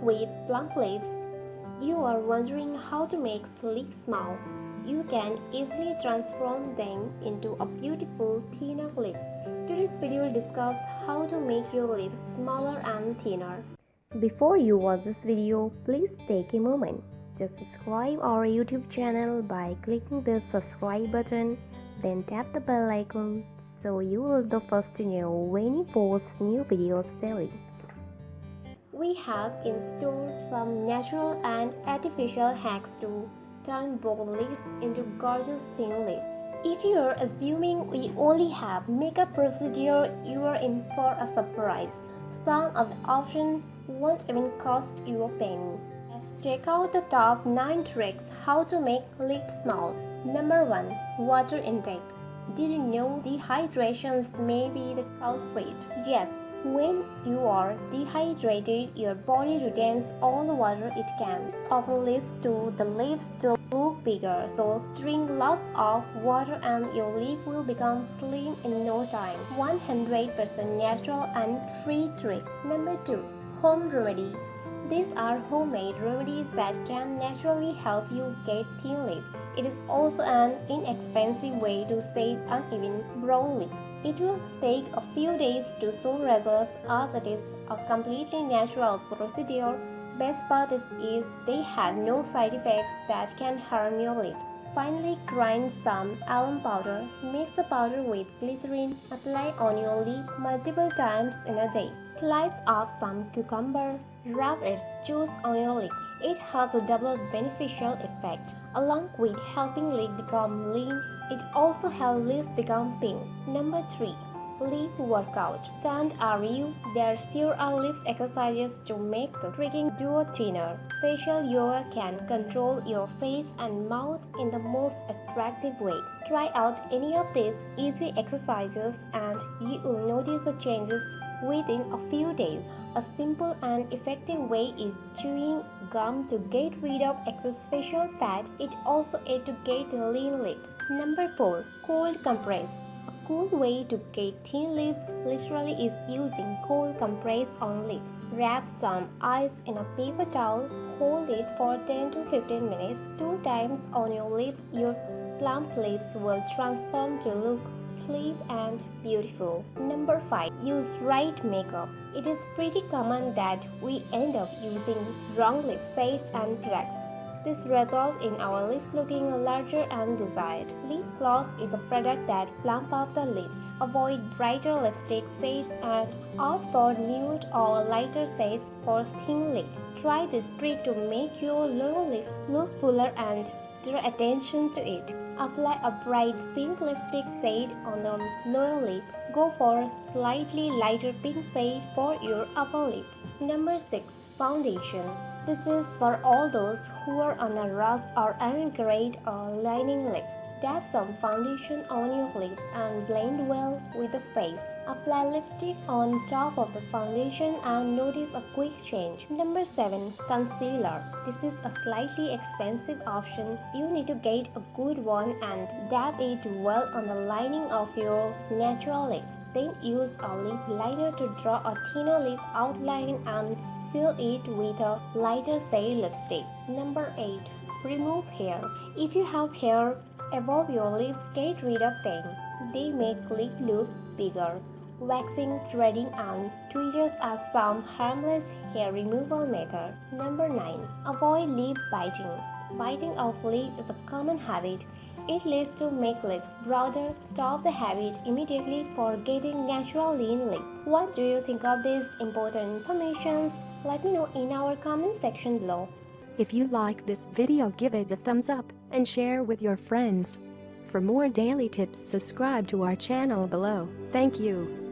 with plump lips. You are wondering how to make lips small. You can easily transform them into a beautiful thinner lips. Today's video will discuss how to make your lips smaller and thinner. Before you watch this video, please take a moment. Just subscribe our YouTube channel by clicking the subscribe button, then tap the bell icon so you will be the first to know when we post new videos daily. We have in store some natural and artificial hacks to turn bold lips into gorgeous thin lips. If you are assuming we only have makeup procedure, you are in for a surprise. Some of the options won't even cost you a penny. Let's check out the top 9 tricks how to make lips small. Number 1. Water intake. Did you know dehydration may be the culprit? Yes. When you are dehydrated, your body retains all the water it can. This often leads to the lips to look bigger, so drink lots of water and your lip will become slim in no time. 100% natural and free trick. Number 2. Home remedies. These are homemade remedies that can naturally help you get thin lips. It is also an inexpensive way to set uneven brown lips. It will take a few days to show results as it is a completely natural procedure. Best part is they have no side effects that can harm your lips. Finally, grind some almond powder. Mix the powder with glycerin. Apply on your lip multiple times in a day. Slice off some cucumber. Rub its juice on your lips. It has a double beneficial effect. Along with helping lips become lean, it also helps lips become pink. Number 3. Lip workout. Don't are you? There sure are lips exercises to make the freaking duo thinner. Facial yoga can control your face and mouth in the most attractive way. Try out any of these easy exercises and you will notice the changes within a few days. A simple and effective way is chewing gum to get rid of excess facial fat. It also aids to get lean lips. Number 4. Cold compress. A cool way to get thin lips literally is using cold compress on lips. Wrap some ice in a paper towel. Hold it for 10 to 15 minutes. 2 times on your lips. Your plump lips will transform to look sleek and beautiful. Number 5. Use right makeup. It is pretty common that we end up using wrong lip shades and products. This results in our lips looking larger and desired. Lip gloss is a product that plump up the lips. Avoid brighter lipstick shades and opt for nude or lighter shades for thin lips. Try this trick to make your lower lips look fuller and draw attention to it. Apply a bright pink lipstick shade on the lower lip. Go for a slightly lighter pink shade for your upper lip. Number 6. Foundation. This is for all those who are on a rush or aren't great or lining lips. Dab some foundation on your lips and blend well with the face. Apply lipstick on top of the foundation and notice a quick change. Number 7. Concealer. This is a slightly expensive option. You need to get a good one and dab it well on the lining of your natural lips. Then use a lip liner to draw a thinner lip outline and fill it with a lighter shade lipstick. Number 8. Remove hair. If you have hair above your lips, get rid of them. They make lip look bigger. Waxing, threading, and tweezers are some harmless hair removal method. Number 9. Avoid lip biting. Biting of lip is a common habit. It leads to make lips broader. Stop the habit immediately for getting natural lean lips. What do you think of these important information? Let me know in our comment section below. If you like this video, give it a thumbs up and share with your friends. For more daily tips, subscribe to our channel below. Thank you.